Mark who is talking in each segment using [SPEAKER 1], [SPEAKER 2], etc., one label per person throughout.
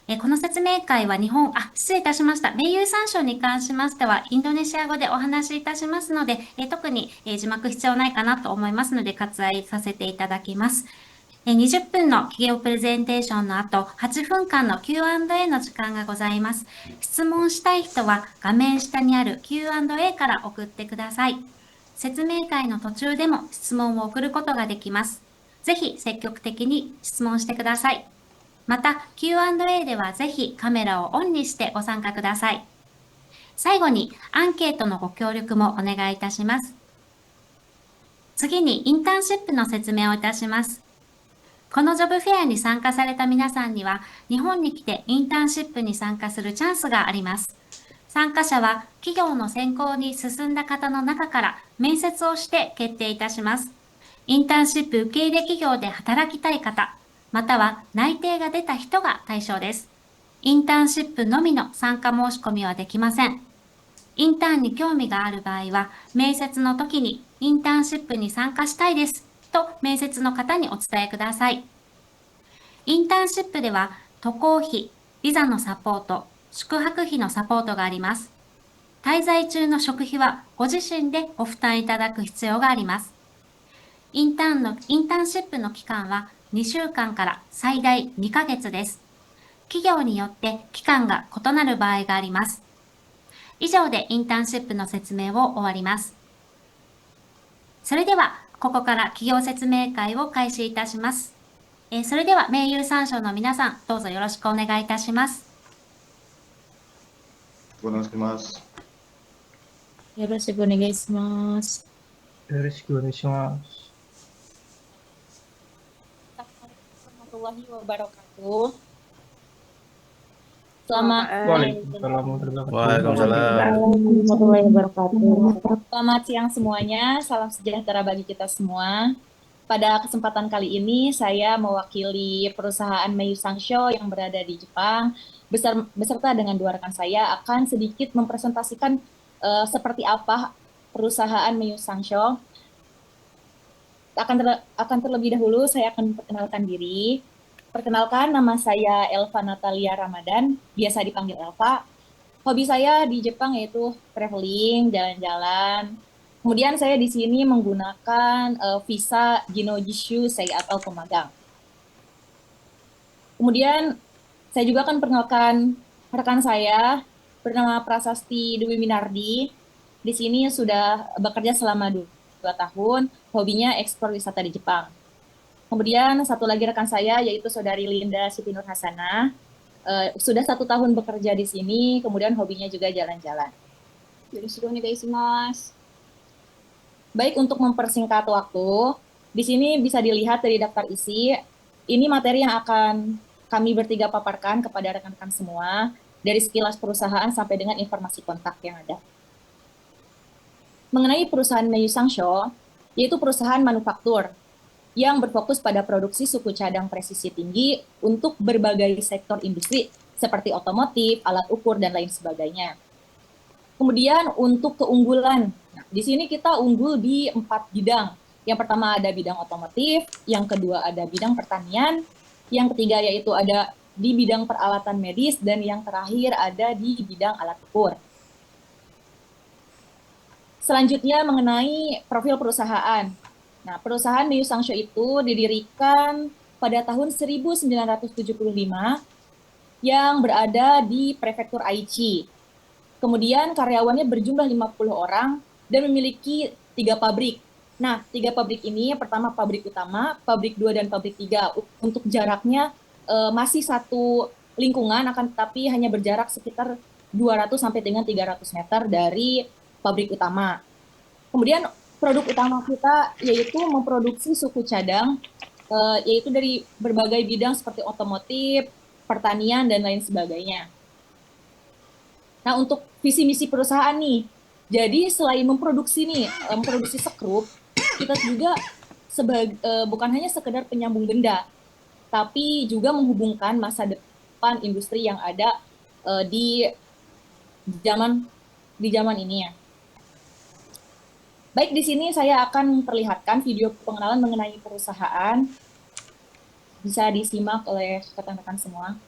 [SPEAKER 1] この説明会は失礼いたしました。名優参照に関しましては、インドネシア語でお話しいたしますので、特に、字幕必要ないかなと思いますので、割愛させていただきます。20分の企業プレゼンテーションの後、8分間の Q&A の時間がございます。質問したい人は画面下にある Q&A から送ってください。説明会の途中でも質問を送ることができます。ぜひ積極的に質問してください。また Q&A ではぜひカメラをオンにしてご参加ください。最後にアンケートのご協力もお願いいたします。次にインターンシップの説明をいたします。このジョブフェアに参加された皆さんには、日本に来てインターンシップに参加するチャンスがあります。参加者は企業の選考に進んだ方の中から面接をして決定いたします。インターンシップ受け入れ企業で働きたい方、または内定が出た人が対象です。インターンシップのみの参加申し込みはできません。インターンに興味がある場合は、面接の時にインターンシップに参加したいですと面接の方にお伝えください。インターンシップでは渡航費、ビザのサポート、宿泊費のサポートがあります。滞在中の食費はご自身でご負担いただく必要があります。インターンシップの期間は2週間から最大2ヶ月です。企業によって期間が異なる場合があります。以上でインターンシップの説明を終わります。それでは、ここから企業説明会を開始いたします。それでは、名優参照の皆さん、どうぞよろしくお願いいたします。
[SPEAKER 2] お願いします。
[SPEAKER 3] よろしくお願いします。
[SPEAKER 4] よろしくお願いします。
[SPEAKER 3] Warahmatullahi wabarakatuh. Selamat
[SPEAKER 4] Waalaikumsalam warahmatullahi
[SPEAKER 5] Waalaikumsalam.
[SPEAKER 3] warahmatullahi wabarakatuh. Selamat siang semuanya. Salam sejahtera bagi kita semua. Pada kesempatan kali ini saya mewakili perusahaan Meiyu Sangsho yang berada di Jepang beserta dengan dua rekan saya akan sedikit mempresentasikan seperti apa perusahaan Meiyu Sangsho. Akan terlebih dahulu saya akan perkenalkan diri. Perkenalkan, nama saya Elva Natalia Ramadan, biasa dipanggil Elva. Hobi saya di Jepang yaitu traveling, jalan-jalan. Kemudian saya di sini menggunakan visa Jinojishu Sei atau pemagang. Kemudian saya juga akan perkenalkan rekan saya bernama Prasasti Dwi Minardi. Di sini sudah bekerja selama 2 tahun, hobinya ekspor wisata di Jepang. Kemudian satu lagi rekan saya yaitu saudari Linda Siti Nur Hasanah. Sudah 1 tahun bekerja di sini, kemudian hobinya juga jalan-jalan. Baik, untuk mempersingkat waktu, di sini bisa dilihat dari daftar isi, ini materi yang akan kami bertiga paparkan kepada rekan-rekan semua, dari sekilas perusahaan sampai dengan informasi kontak yang ada. Mengenai perusahaan Meiyu Sangsho, yaitu perusahaan manufaktur yang berfokus pada produksi suku cadang presisi tinggi untuk berbagai sektor industri seperti otomotif, alat ukur, dan lain sebagainya. Kemudian untuk keunggulan, di sini kita unggul di 4 bidang. Yang pertama ada bidang otomotif, yang kedua ada bidang pertanian, yang ketiga yaitu ada di bidang peralatan medis, dan yang terakhir ada di bidang alat ukur. Selanjutnya mengenai profil perusahaan. Nah, perusahaan Meiyu Sangsho itu didirikan pada tahun 1975 yang berada di prefektur Aichi. Kemudian karyawannya berjumlah 50 orang dan memiliki 3 pabrik. Nah, 3 pabrik ini, pertama pabrik utama, pabrik 2, dan pabrik 3. Untuk jaraknya masih satu lingkungan, akan tetapi hanya berjarak sekitar 200 sampai dengan 300 meter dari pabrik utama. Kemudian produk utama kita yaitu memproduksi suku cadang, yaitu dari berbagai bidang seperti otomotif, pertanian, dan lain sebagainya. Nah, untuk visi misi perusahaan nih, jadi selain memproduksi sekrup, kita juga bukan hanya sekedar penyambung benda, tapi juga menghubungkan masa depan industri yang ada di zaman ini ya. Baik, di sini saya akan memperlihatkan video pengenalan mengenai perusahaan. Bisa disimak oleh rekan-rekan semua.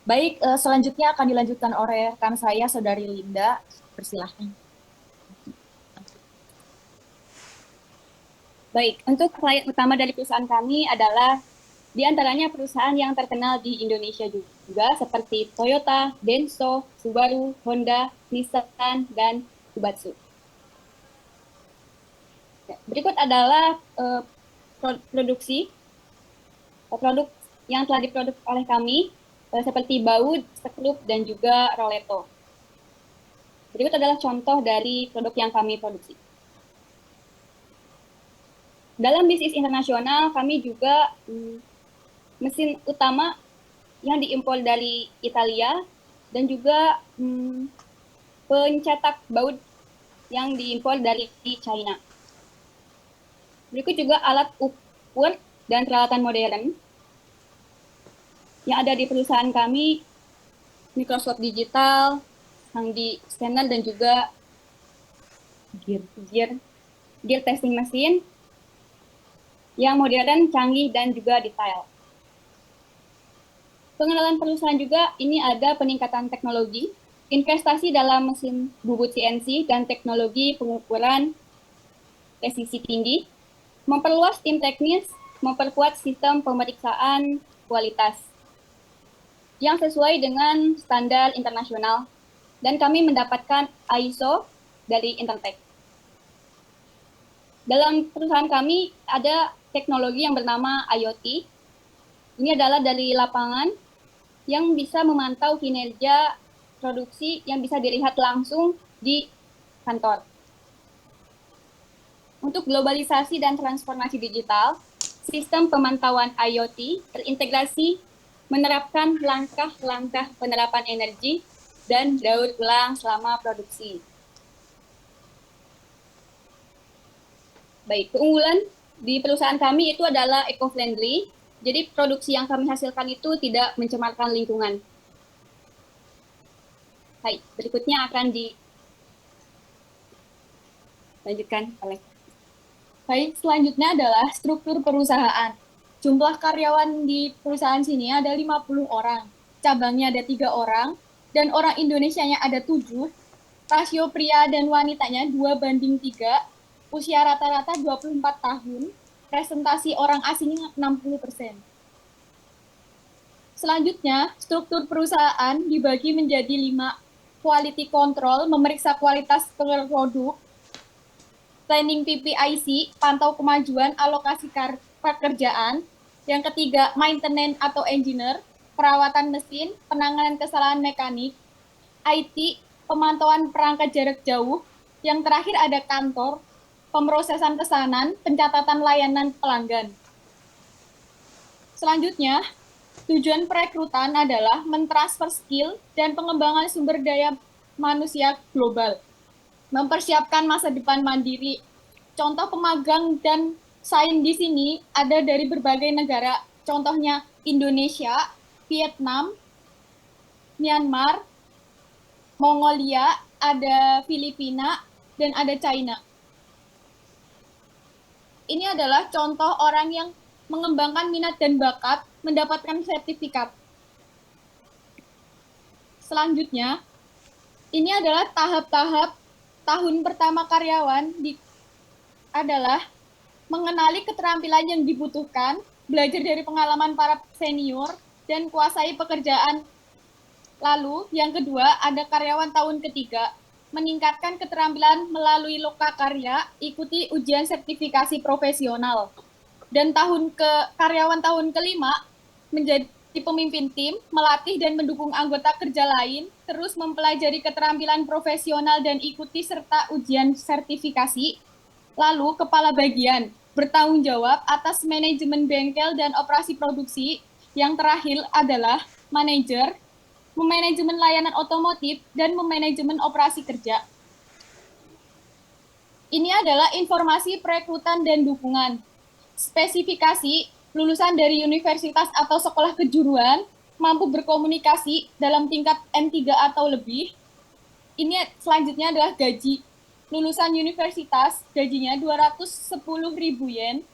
[SPEAKER 3] Baik, selanjutnya akan dilanjutkan oleh rekan saya, Saudari Linda. Persilahkan.
[SPEAKER 2] Baik, untuk klien utama dari perusahaan kami adalah di antaranya perusahaan yang terkenal di Indonesia juga seperti Toyota, Denso, Subaru, Honda, Nissan, dan Fubatsu. Berikut adalah produk yang telah diproduk oleh kami seperti Baud, Sekrup, dan juga Roleto. Berikut adalah contoh dari produk yang kami produksi. Dalam bisnis internasional, kami juga mesin utama yang diimpor dari Italia dan juga pencetak baut yang diimpor dari China. Berikut juga alat ukur dan peralatan modern yang ada di perusahaan kami, Microsoft Digital, Hangdi Scanner, dan juga gear testing mesin yang modern, canggih, dan juga detail. Pengenalan perusahaan juga, ini ada peningkatan teknologi, investasi dalam mesin bubut CNC, dan teknologi pengukuran presisi tinggi, memperluas tim teknis, memperkuat sistem pemeriksaan kualitas yang sesuai dengan standar internasional, dan kami mendapatkan ISO dari Intertek. Dalam perusahaan kami ada teknologi yang bernama IoT. Ini adalah dari lapangan yang bisa memantau kinerja produksi yang bisa dilihat langsung di kantor. Untuk globalisasi dan transformasi digital, sistem pemantauan IoT terintegrasi menerapkan langkah-langkah penerapan energi dan daur ulang selama produksi. Baik, keunggulan di perusahaan kami itu adalah eco-friendly, jadi produksi yang kami hasilkan itu tidak mencemarkan lingkungan. Baik, berikutnya akan dilanjutkan oleh.
[SPEAKER 3] Baik, selanjutnya adalah struktur perusahaan. Jumlah karyawan di perusahaan sini ada 50 orang, cabangnya ada 3 orang, dan orang Indonesianya ada 7, rasio pria dan wanitanya 2:3, usia rata-rata 24 tahun, presentasi orang asingnya 60%. Selanjutnya, struktur perusahaan dibagi menjadi 5, quality control, memeriksa kualitas produk, planning PPIC, pantau kemajuan alokasi pekerjaan. Yang ketiga, maintenance atau engineer, perawatan mesin, penanganan kesalahan mekanik, IT, pemantauan perangkat jarak jauh. Yang terakhir ada kantor, pemrosesan pesanan, pencatatan layanan pelanggan. Selanjutnya, tujuan perekrutan adalah mentransfer skill dan pengembangan sumber daya manusia global, mempersiapkan masa depan mandiri. Contoh pemagang dan saing di sini ada dari berbagai negara, contohnya Indonesia, Vietnam, Myanmar, Mongolia, ada Filipina, dan ada China. Ini adalah contoh orang yang mengembangkan minat dan bakat, mendapatkan sertifikat. Selanjutnya, ini adalah tahap-tahap tahun pertama karyawan adalah mengenali keterampilan yang dibutuhkan, belajar dari pengalaman para senior, dan kuasai pekerjaan. Lalu, yang kedua, ada karyawan tahun ketiga, meningkatkan keterampilan melalui lokakarya, ikuti ujian sertifikasi profesional. Dan karyawan tahun kelima, menjadi pemimpin tim, melatih dan mendukung anggota kerja lain, terus mempelajari keterampilan profesional dan ikuti serta ujian sertifikasi. Lalu, kepala bagian, bertanggung jawab atas manajemen bengkel dan operasi produksi. Yang terakhir adalah manajer, memanajemen layanan otomotif, dan memanajemen operasi kerja. Ini adalah informasi perekrutan dan dukungan. Spesifikasi, lulusan dari universitas atau sekolah kejuruan, mampu berkomunikasi dalam tingkat N3 atau lebih. Ini selanjutnya adalah gaji. Lulusan universitas, gajinya 210.000 yen,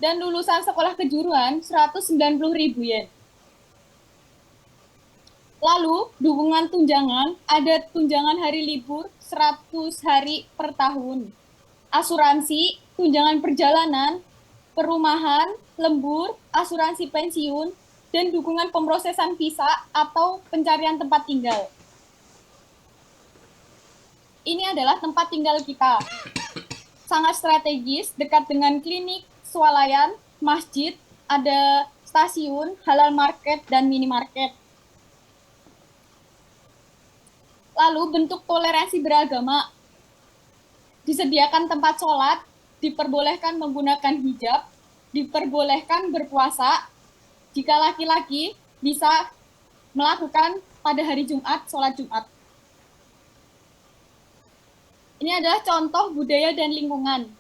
[SPEAKER 3] dan lulusan sekolah kejuruan 190.000 yen.
[SPEAKER 2] Lalu, dukungan tunjangan, ada tunjangan hari libur 100 hari per tahun. Asuransi, tunjangan perjalanan, perumahan, lembur, asuransi pensiun, dan dukungan pemrosesan visa atau pencarian tempat tinggal. Ini adalah tempat tinggal kita. Sangat strategis, dekat dengan klinik, swalayan, masjid, ada stasiun, halal market, dan minimarket. Lalu bentuk toleransi beragama, disediakan tempat sholat, diperbolehkan menggunakan hijab, diperbolehkan berpuasa, jika laki-laki bisa melakukan pada hari Jumat, sholat Jumat. Ini adalah contoh budaya dan lingkungan.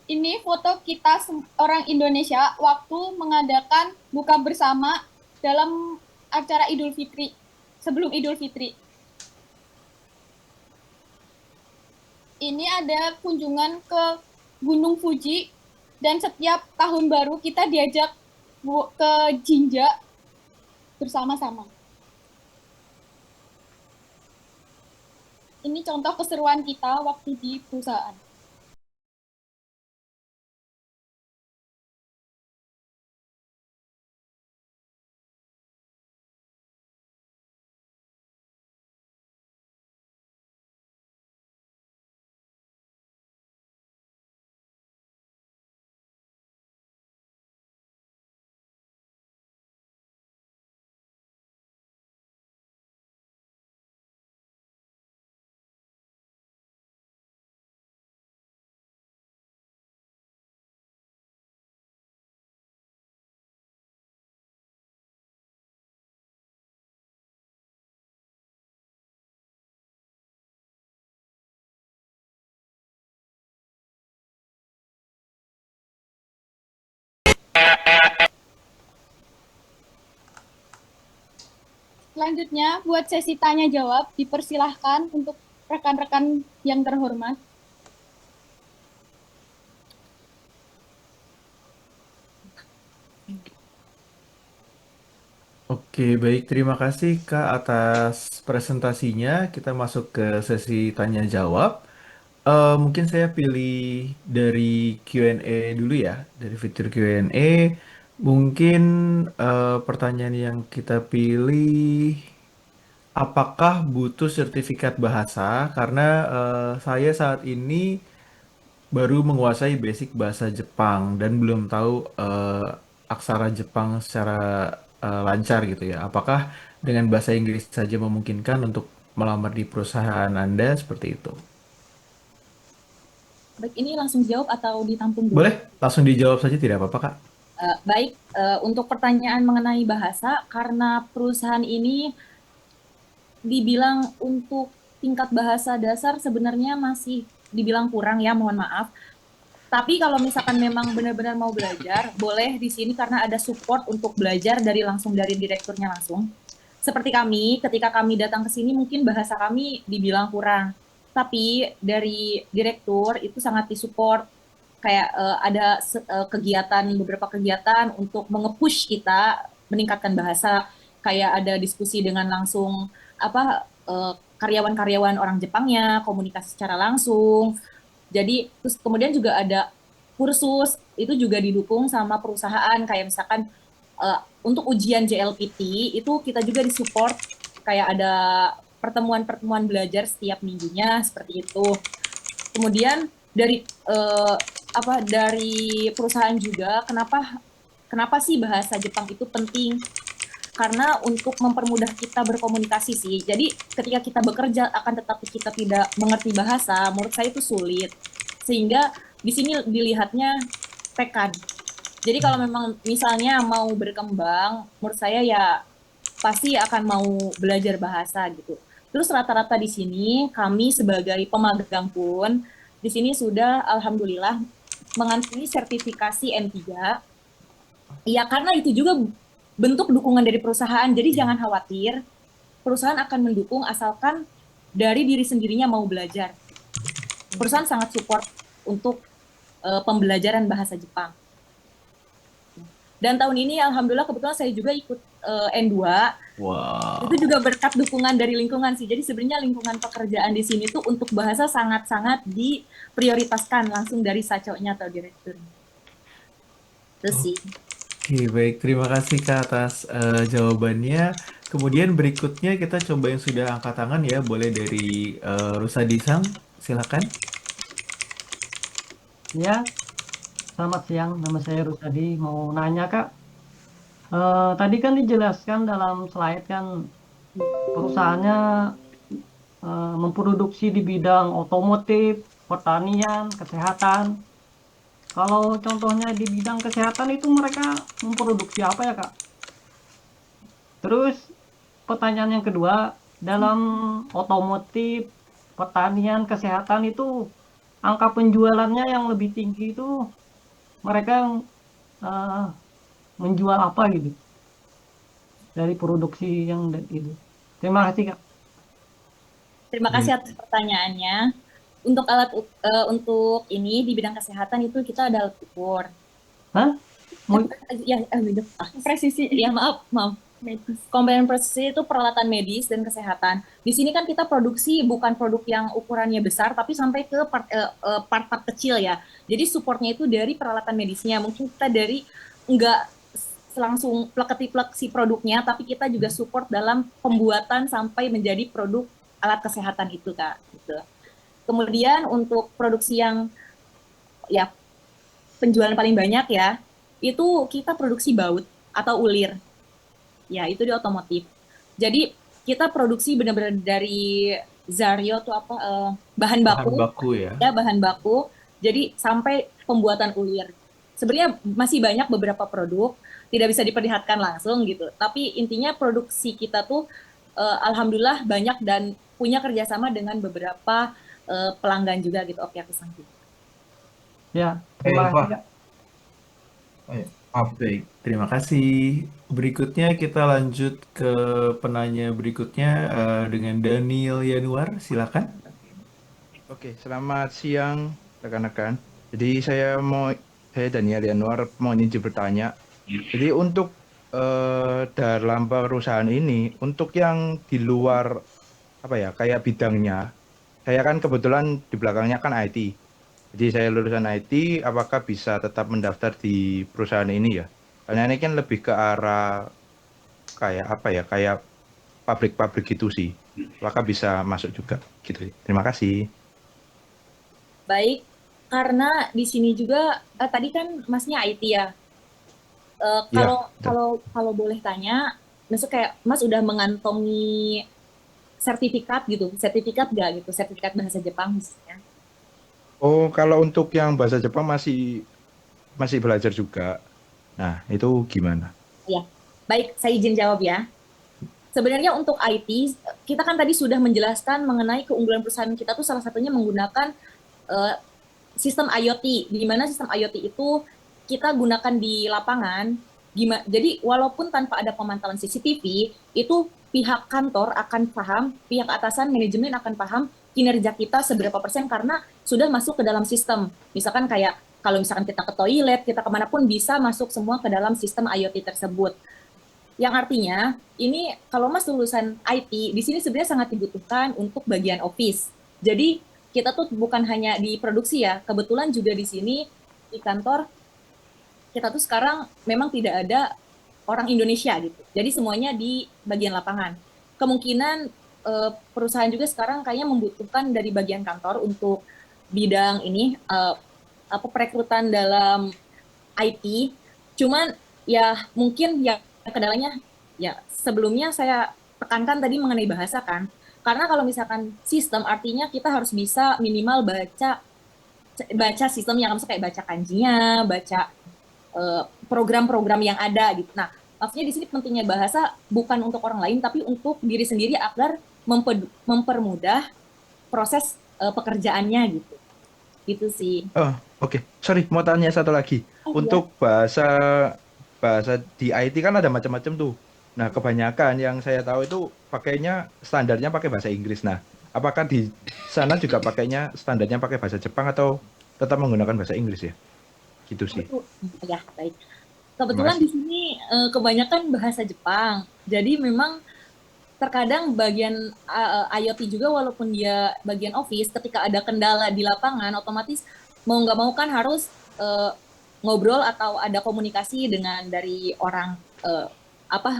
[SPEAKER 2] Ini foto kita orang Indonesia waktu mengadakan buka bersama dalam acara Idul Fitri, sebelum Idul Fitri. Ini ada kunjungan ke Gunung Fuji, dan setiap tahun baru kita diajak ke Jinja bersama-sama. Ini contoh keseruan kita waktu di perusahaan. Selanjutnya, buat sesi tanya jawab, dipersilahkan untuk rekan-rekan yang terhormat.
[SPEAKER 5] Oke, baik. Terima kasih Kak atas presentasinya. Kita masuk ke sesi tanya jawab. Mungkin saya pilih dari Q&A dulu ya, dari fitur Q&A. Mungkin pertanyaan yang kita pilih, apakah butuh sertifikat bahasa? Karena saya saat ini baru menguasai basic bahasa Jepang dan belum tahu aksara Jepang secara lancar gitu ya. Apakah dengan bahasa Inggris saja memungkinkan untuk melamar di perusahaan Anda seperti itu?
[SPEAKER 3] Baik, ini langsung jawab atau ditampung dulu?
[SPEAKER 5] Boleh, langsung dijawab saja tidak apa-apa, Kak.
[SPEAKER 3] Baik, untuk pertanyaan mengenai bahasa, karena perusahaan ini dibilang untuk tingkat bahasa dasar sebenarnya masih dibilang kurang ya, mohon maaf. Tapi kalau misalkan memang benar-benar mau belajar, boleh di sini karena ada support untuk belajar langsung dari direkturnya langsung. Seperti kami, ketika kami datang ke sini mungkin bahasa kami dibilang kurang. Tapi dari direktur itu sangat disupport, kayak ada beberapa kegiatan untuk mengepush kita meningkatkan bahasa, kayak ada diskusi dengan langsung karyawan-karyawan orang Jepangnya, komunikasi secara langsung. Jadi terus kemudian juga ada kursus, itu juga didukung sama perusahaan, kayak misalkan untuk ujian JLPT itu kita juga disupport, kayak ada pertemuan-pertemuan belajar setiap minggunya seperti itu. Kemudian dari dari perusahaan juga, kenapa sih bahasa Jepang itu penting? Karena untuk mempermudah kita berkomunikasi sih. Jadi ketika kita bekerja akan tetapi kita tidak mengerti bahasa, menurut saya itu sulit. Sehingga di sini dilihatnya tekad. Jadi kalau memang misalnya mau berkembang, menurut saya ya pasti akan mau belajar bahasa gitu. Terus rata-rata di sini kami sebagai pemagang pun di sini sudah alhamdulillah mengantongi sertifikasi N3. Ya karena itu juga bentuk dukungan dari perusahaan, jadi jangan khawatir, perusahaan akan mendukung asalkan dari diri sendirinya mau belajar. Perusahaan sangat support untuk pembelajaran bahasa Jepang. Dan tahun ini alhamdulillah kebetulan saya juga ikut N2.
[SPEAKER 5] Wow.
[SPEAKER 3] Itu juga berkat dukungan dari lingkungan sih. Jadi sebenarnya lingkungan pekerjaan di sini tuh untuk bahasa sangat-sangat diprioritaskan langsung dari saconya atau direktur. Itu sih.
[SPEAKER 5] Oke, baik. Terima kasih Kak atas jawabannya. Kemudian berikutnya kita coba yang sudah angkat tangan ya. Boleh dari Rusadi Sang, silakan.
[SPEAKER 6] Ya, selamat siang. Nama saya Rusadi. Mau nanya, Kak. Tadi kan dijelaskan dalam slide kan perusahaannya memproduksi di bidang otomotif, pertanian, kesehatan. Kalau contohnya di bidang kesehatan itu mereka memproduksi apa ya, Kak? Terus pertanyaan yang kedua, dalam otomotif, pertanian, kesehatan itu angka penjualannya yang lebih tinggi itu mereka eh, menjual apa gitu dari produksi yang itu. Terima kasih, Kak.
[SPEAKER 3] Terima kasih atas pertanyaannya. Untuk ini di bidang kesehatan itu kita ada alat ukur.
[SPEAKER 6] Hah? Mau-
[SPEAKER 2] Presisi.
[SPEAKER 3] Ya maaf.
[SPEAKER 2] Medis.
[SPEAKER 3] Komponen presisi itu peralatan medis dan kesehatan. Di sini kan kita produksi bukan produk yang ukurannya besar, tapi sampai ke part-part kecil ya. Jadi supportnya itu dari peralatan medisnya. Mungkin kita dari nggak langsung plek-ketiplek si produknya, tapi kita juga support dalam pembuatan sampai menjadi produk alat kesehatan itu, Kak. Gitu. Kemudian untuk produksi yang ya penjualan paling banyak ya, itu kita produksi baut atau ulir. Ya, itu di otomotif. Jadi kita produksi benar-benar dari Zario tuh apa bahan
[SPEAKER 5] Bahan
[SPEAKER 3] baku,
[SPEAKER 5] baku ya.
[SPEAKER 3] bahan baku. Jadi sampai pembuatan ulir. Sebenarnya masih banyak beberapa produk tidak bisa diperlihatkan langsung gitu. Tapi intinya produksi kita tuh alhamdulillah banyak dan punya kerjasama dengan beberapa pelanggan juga gitu. Oke, aku sanggup.
[SPEAKER 6] Ya, terima kasih, Kak.
[SPEAKER 5] Baik, terima kasih. Berikutnya kita lanjut ke penanya berikutnya dengan Daniel Yanuar, silakan.
[SPEAKER 7] Oke, selamat siang rekan-rekan. Jadi saya Daniel Yanuar mau izin bertanya. Jadi untuk dalam perusahaan ini, untuk yang di luar apa ya, kayak bidangnya, saya kan kebetulan di belakangnya kan IT. Jadi saya lulusan IT, apakah bisa tetap mendaftar di perusahaan ini ya? Karena ini kan lebih ke arah kayak apa ya, kayak pabrik-pabrik gitu sih. Apakah bisa masuk juga gitu? Terima kasih.
[SPEAKER 3] Baik, karena di sini juga tadi kan Masnya IT ya. Kalau
[SPEAKER 7] betul.
[SPEAKER 3] kalau boleh tanya, maksud kayak Mas udah mengantongi sertifikat gitu, sertifikat nggak gitu, sertifikat bahasa Jepang misalnya.
[SPEAKER 7] Oh, kalau untuk yang bahasa Jepang masih belajar juga. Nah, itu gimana?
[SPEAKER 3] Ya, baik, saya izin jawab ya. Sebenarnya untuk IT, kita kan tadi sudah menjelaskan mengenai keunggulan perusahaan kita tuh salah satunya menggunakan eh, sistem IoT, di mana sistem IoT itu kita gunakan di lapangan. Jadi walaupun tanpa ada pemantauan CCTV, itu pihak kantor akan paham, pihak atasan manajemen akan paham kinerja kita seberapa persen karena sudah masuk ke dalam sistem. Misalkan kayak kalau misalkan kita ke toilet, kita kemanapun bisa masuk semua ke dalam sistem IoT tersebut. Yang artinya, ini kalau Mas lulusan IT, di sini sebenarnya sangat dibutuhkan untuk bagian office. Jadi kita tuh bukan hanya di produksi ya, kebetulan juga di sini di kantor kita tuh sekarang memang tidak ada orang Indonesia gitu. Jadi semuanya di bagian lapangan. Kemungkinan perusahaan juga sekarang kayaknya membutuhkan dari bagian kantor untuk bidang ini perekrutan dalam IT. Cuman ya mungkin ya kendalanya ya sebelumnya saya tekankan tadi mengenai bahasa kan. Karena kalau misalkan sistem artinya kita harus bisa minimal baca sistem yang kayak baca kanjinya, baca program-program yang ada gitu. Nah, maksudnya di sini pentingnya bahasa bukan untuk orang lain tapi untuk diri sendiri agar mempermudah proses pekerjaannya gitu. Gitu sih.
[SPEAKER 7] Oh, oke. Sorry, mau tanya satu lagi. Untuk bahasa di IT kan ada macam-macam tuh. Nah, kebanyakan yang saya tahu itu standarnya pakai bahasa Inggris. Nah, apakah di sana juga standarnya pakai bahasa Jepang atau tetap menggunakan bahasa Inggris ya? Gitu sih.
[SPEAKER 3] Ya, baik.
[SPEAKER 7] Terima
[SPEAKER 3] Kebetulan
[SPEAKER 7] kasih.
[SPEAKER 3] di sini kebanyakan bahasa Jepang. Jadi memang terkadang bagian IoT juga walaupun dia bagian office, ketika ada kendala di lapangan, otomatis mau nggak mau kan harus eh, ngobrol atau ada komunikasi dengan dari orang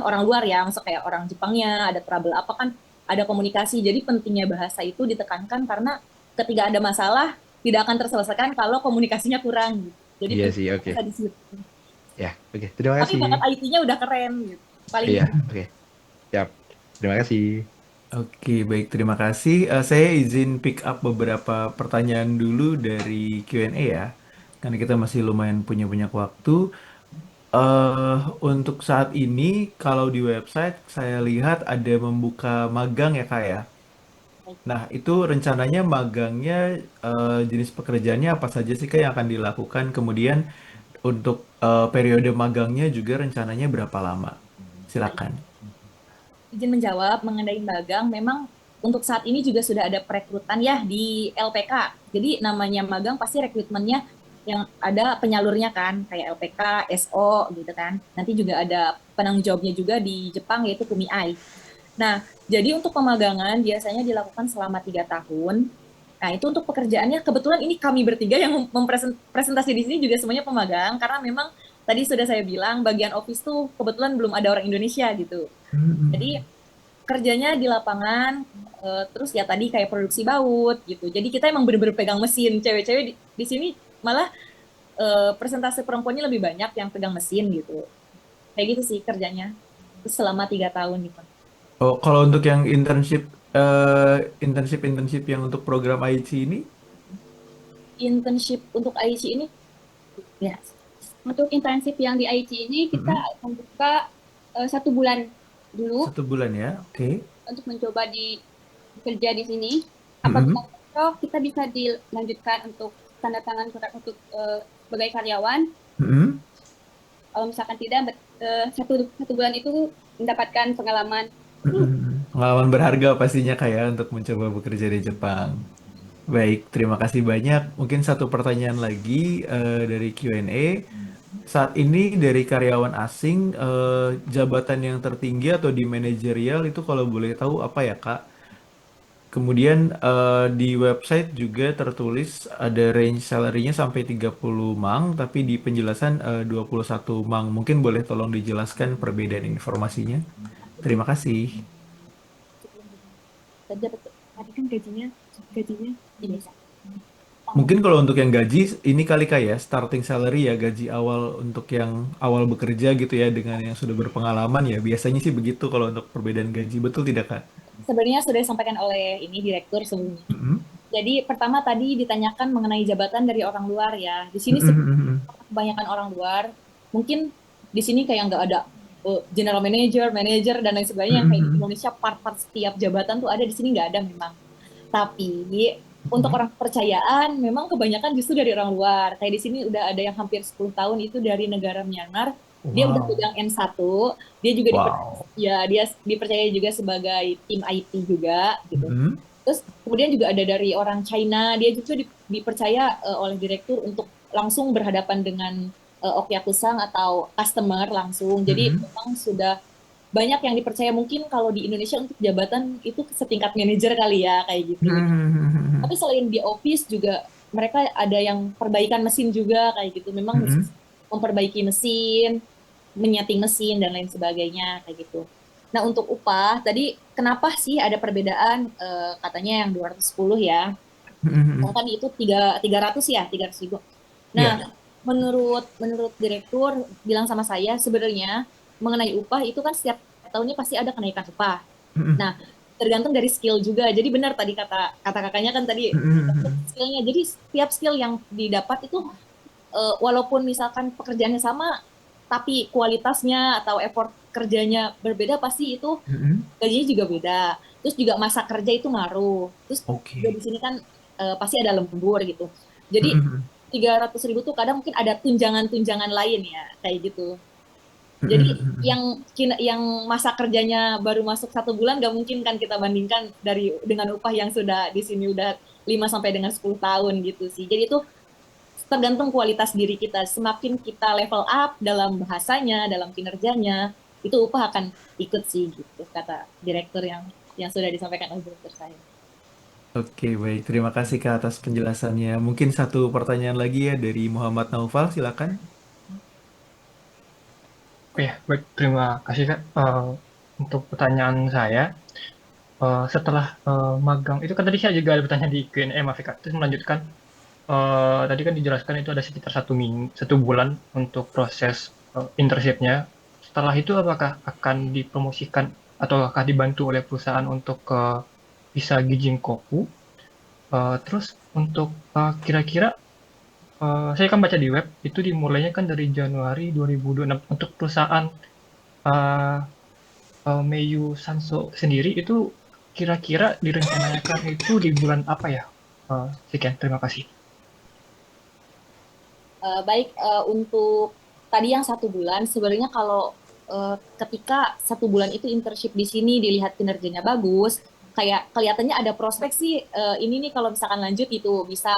[SPEAKER 3] orang luar ya, maksud kayak orang Jepangnya, ada trouble apa kan, ada komunikasi. Jadi pentingnya bahasa itu ditekankan karena ketika ada masalah tidak akan terselesaikan kalau komunikasinya kurang gitu. Jadi
[SPEAKER 7] Iya sih,
[SPEAKER 3] pentingnya
[SPEAKER 7] oke.
[SPEAKER 3] bahasa di situ.
[SPEAKER 7] Ya, oke. Terima
[SPEAKER 3] Tapi bakat
[SPEAKER 7] kasih.
[SPEAKER 3] IT-nya udah keren gitu. Paling
[SPEAKER 7] Iya,
[SPEAKER 3] gitu.
[SPEAKER 7] oke. Siap. Terima kasih.
[SPEAKER 5] Oke, baik, terima kasih. Saya izin pick up beberapa pertanyaan dulu dari Q&A ya, karena kita masih lumayan punya banyak waktu. Untuk saat ini, kalau di website saya lihat ada membuka magang ya, Kak ya. Nah, itu rencananya magangnya jenis pekerjaannya apa saja sih Kak yang akan dilakukan? Kemudian untuk periode magangnya juga rencananya berapa lama? Silakan.
[SPEAKER 3] Izin menjawab mengenai magang, memang untuk saat ini juga sudah ada perekrutan ya di LPK. Jadi namanya magang pasti rekrutmennya yang ada penyalurnya kan, kayak LPK, SO gitu kan. Nanti juga ada penanggung jawabnya juga di Jepang yaitu KUMIAI. Nah, jadi untuk pemagangan biasanya dilakukan selama 3 tahun. Nah, itu untuk pekerjaannya, kebetulan ini kami bertiga yang presentasi di sini juga semuanya pemagang, karena memang tadi sudah saya bilang, bagian office tuh kebetulan belum ada orang Indonesia gitu. Jadi kerjanya di lapangan, terus ya tadi kayak produksi baut gitu. Jadi kita emang bener-bener pegang mesin. Cewek-cewek di sini malah presentasi perempuannya lebih banyak yang pegang mesin gitu. Kayak gitu sih kerjanya. Terus selama 3 tahun gitu.
[SPEAKER 5] Oh, kalau untuk yang internship yang untuk program IT ini
[SPEAKER 3] Internship untuk IC ini, ya
[SPEAKER 2] Untuk internship yang di IT ini kita
[SPEAKER 5] mm-mm,
[SPEAKER 2] akan buka 1 bulan dulu
[SPEAKER 5] 1 bulan ya, oke.
[SPEAKER 2] untuk mencoba di bekerja di sini.
[SPEAKER 5] Mm-mm,
[SPEAKER 2] Apabila cocok, kita bisa dilanjutkan untuk tanda tangan kontrak untuk sebagai karyawan.
[SPEAKER 5] mm-mm,
[SPEAKER 2] Kalau misalkan tidak, satu bulan itu mendapatkan pengalaman.
[SPEAKER 5] mm-mm. Pengalaman berharga pastinya kayak untuk mencoba bekerja di Jepang. Baik, terima kasih banyak. Mungkin satu pertanyaan lagi dari Q&A. Saat ini dari karyawan asing, jabatan yang tertinggi atau di manajerial itu kalau boleh tahu apa ya, Kak? Kemudian di website juga tertulis ada range salary-nya sampai 30 mang, tapi di penjelasan 21 mang. Mungkin boleh tolong dijelaskan perbedaan informasinya. Terima kasih.
[SPEAKER 3] kerja betul. Tadi kan gajinya ini.
[SPEAKER 5] Mungkin kalau untuk yang gaji, ini kali Kak ya, starting salary ya, gaji awal untuk yang awal bekerja gitu ya, dengan yang sudah berpengalaman ya. Biasanya sih begitu kalau untuk perbedaan gaji, betul tidak Kak?
[SPEAKER 3] Sebenarnya sudah disampaikan oleh ini direktur sebelumnya.
[SPEAKER 5] Mm-mm.
[SPEAKER 3] Jadi pertama tadi ditanyakan mengenai jabatan dari orang luar ya. Di sini
[SPEAKER 5] Mm-mm.
[SPEAKER 3] kebanyakan orang luar, mungkin di sini kayak nggak ada general manager, manager dan lain sebagainya yang kayak di
[SPEAKER 5] Mm-mm.
[SPEAKER 3] Indonesia part-part setiap jabatan tuh ada, di sini nggak ada memang. Tapi untuk
[SPEAKER 5] Mm-mm.
[SPEAKER 3] orang kepercayaan memang kebanyakan justru dari orang luar. Kayak di sini udah ada yang hampir 10 tahun itu dari negara Myanmar. Dia udah
[SPEAKER 5] Wow,
[SPEAKER 3] pegang N1, dia juga
[SPEAKER 5] wow.
[SPEAKER 3] dia dipercaya juga sebagai tim IT juga gitu.
[SPEAKER 5] Mm-mm.
[SPEAKER 3] Terus kemudian juga ada dari orang China, dia juga dipercaya oleh direktur untuk langsung berhadapan dengan Okyakusang atau customer langsung. Jadi
[SPEAKER 5] Mm-mm.
[SPEAKER 3] memang sudah banyak yang dipercaya, mungkin kalau di Indonesia untuk jabatan itu setingkat manajer kali ya kayak gitu.
[SPEAKER 5] Mm-mm.
[SPEAKER 3] Tapi selain di office juga mereka ada yang perbaikan mesin juga kayak gitu. Memang
[SPEAKER 5] Mm-mm.
[SPEAKER 3] memperbaiki mesin, menyeting mesin dan lain sebagainya kayak gitu. Nah, untuk upah tadi kenapa sih ada perbedaan katanya yang 210 ya.
[SPEAKER 5] Mm-mm.
[SPEAKER 3] Kan itu 300 ya, 300 ribu.
[SPEAKER 5] Ya.
[SPEAKER 3] Nah, menurut direktur bilang sama saya sebenarnya mengenai upah itu kan setiap tahunnya pasti ada kenaikan upah.
[SPEAKER 5] Mm-mm.
[SPEAKER 3] Nah, tergantung dari skill juga. Jadi benar tadi kata kakaknya kan tadi
[SPEAKER 5] Mm-mm.
[SPEAKER 3] skillnya. Jadi setiap skill yang didapat itu walaupun misalkan pekerjaannya sama, tapi kualitasnya atau effort kerjanya berbeda, pasti itu
[SPEAKER 5] Mm-mm.
[SPEAKER 3] gajinya juga beda. Terus juga masa kerja itu ngaruh. Terus juga
[SPEAKER 5] Oke.
[SPEAKER 3] di sini kan pasti ada lembur gitu. Jadi
[SPEAKER 5] Mm-mm.
[SPEAKER 3] 300 ribu tuh kadang mungkin ada tunjangan-tunjangan lain ya kayak gitu. Jadi
[SPEAKER 5] Mm-mm.
[SPEAKER 3] yang masa kerjanya baru masuk 1 bulan gak mungkin kan kita bandingkan dengan upah yang sudah di sini udah 5 sampai dengan 10 tahun gitu sih. Jadi itu tergantung kualitas diri kita. Semakin kita level up dalam bahasanya, dalam kinerjanya, itu upah akan ikut sih gitu, kata direktur yang sudah disampaikan oleh direktur saya.
[SPEAKER 5] Oke, baik. Terima kasih Kak atas penjelasannya. Mungkin satu pertanyaan lagi ya dari Muhammad Naufal, silakan.
[SPEAKER 4] Oke, baik, terima kasih Kak. Untuk pertanyaan saya, setelah magang, itu kan tadi saya juga ada pertanyaan di Q&A, maaf ya Kak. Terus melanjutkan, tadi kan dijelaskan itu ada sekitar 1 bulan untuk proses internship-nya. Setelah itu apakah akan dipromosikan atau akan dibantu oleh perusahaan untuk bisa Gijin Kopu? Terus untuk kira-kira saya kan baca di web itu dimulainya kan dari Januari 2026 untuk perusahaan uh, Meiyu Sanso sendiri itu kira-kira direncanakan itu di bulan apa ya? Sekian, terima kasih.
[SPEAKER 3] Baik, untuk tadi yang 1 bulan, sebenarnya kalau ketika 1 bulan itu internship di sini dilihat kinerjanya bagus, kayak kelihatannya ada prospek sih ini nih kalau misalkan lanjut itu bisa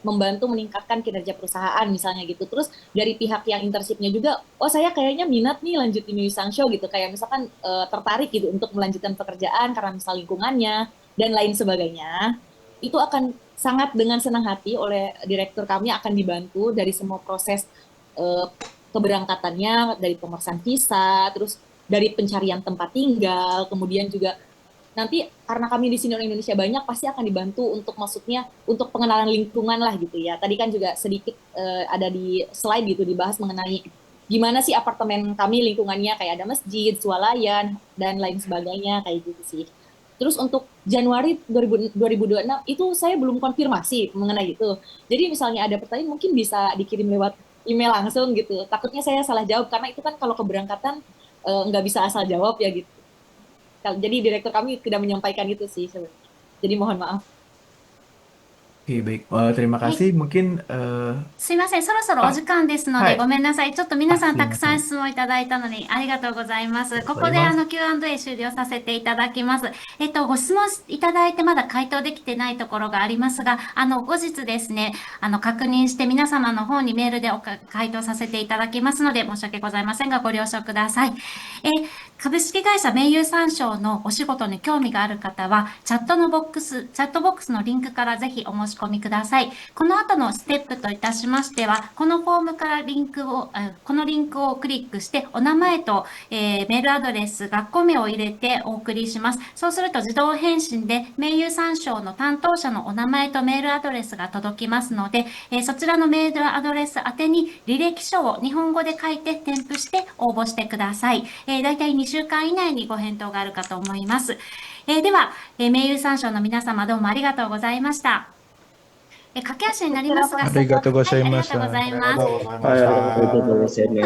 [SPEAKER 3] membantu meningkatkan kinerja perusahaan misalnya gitu. Terus dari pihak yang internshipnya juga, oh saya kayaknya minat nih lanjut di Meiyu Sansho gitu, kayak misalkan tertarik gitu untuk melanjutkan pekerjaan karena misal lingkungannya dan lain sebagainya, itu akan sangat dengan senang hati oleh direktur kami akan dibantu dari semua proses keberangkatannya, dari pemeriksaan visa, terus dari pencarian tempat tinggal, kemudian juga nanti karena kami di sini orang Indonesia banyak, pasti akan dibantu untuk maksudnya untuk pengenalan lingkungan lah gitu ya. Tadi kan juga sedikit ada di slide gitu dibahas mengenai gimana sih apartemen kami lingkungannya, kayak ada masjid, swalayan, dan lain sebagainya kayak gitu sih. Terus untuk Januari 2026 itu saya belum konfirmasi mengenai itu. Jadi misalnya ada pertanyaan mungkin bisa dikirim lewat email langsung gitu. Takutnya saya salah jawab karena itu kan kalau keberangkatan nggak bisa asal jawab ya gitu. Jadi direktur kami tidak menyampaikan itu sih sebenarnya. Jadi mohon maaf.
[SPEAKER 5] Oke, baik. Terima
[SPEAKER 1] はい。
[SPEAKER 5] kasih. Mungkin
[SPEAKER 1] すいません。そろそろお時間ですので、
[SPEAKER 5] はい。
[SPEAKER 1] ごめんなさい。ちょっと皆さん
[SPEAKER 5] すいません。
[SPEAKER 1] たくさん質問いただいたのにありがとうございます。
[SPEAKER 5] ありがと
[SPEAKER 1] ここで
[SPEAKER 5] うございます。
[SPEAKER 1] Q&A 終了させていただきます。ご質問いただいてまだ回答できてないところがありますが、後日ですね、確認して皆様の方にメールで回答させていただきますので、申し訳ございませんが、ご了承ください。株式会社名優三賞のお仕事に興味がある方は、チャットボックスのリンクからぜひお申し込みください。この後のステップといたしましては、このフォームからこのリンクをクリックして、お名前と、メールアドレス、学校名を入れてお送りします。そうすると自動返信で、名優三賞の担当者のお名前とメールアドレスが届きますので、そちらのメールアドレス宛てに履歴書を日本語で書いて添付して応募してください。だいたい2週間以内にご返答があるかと思います。では、名優三賞の皆様どうもありがとうございました。駆け足になりますが、
[SPEAKER 7] ありがとうござい
[SPEAKER 1] はい、あり
[SPEAKER 7] ました。
[SPEAKER 1] がとうござい
[SPEAKER 8] ありが
[SPEAKER 1] ます。
[SPEAKER 8] とうございまし
[SPEAKER 9] はい、ありがとうござい
[SPEAKER 8] た。
[SPEAKER 9] ます。